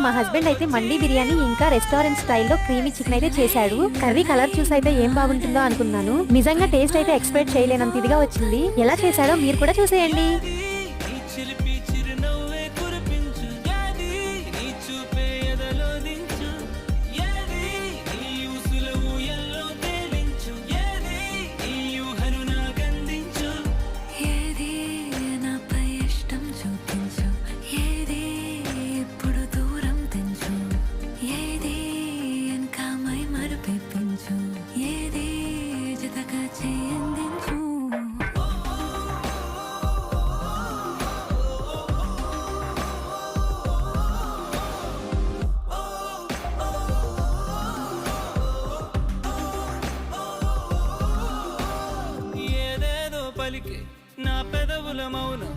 మా హస్బెండ్ అయితే మండీ బిర్యానీ ఇంకా రెస్టారెంట్ స్టైల్లో క్రీమీ చికెన్ అయితే చేశాడు. కర్రీ కలర్ చూసి అయితే ఏం బాగుంటుందో అనుకున్నాను. నిజంగా టేస్ట్ అయితే ఎక్స్పెక్ట్ చేయలేనంత ఇదిగా వచ్చింది. ఎలా చేశాడో మీరు కూడా చూసేయండి. పలికే నా పెదవుల మౌనం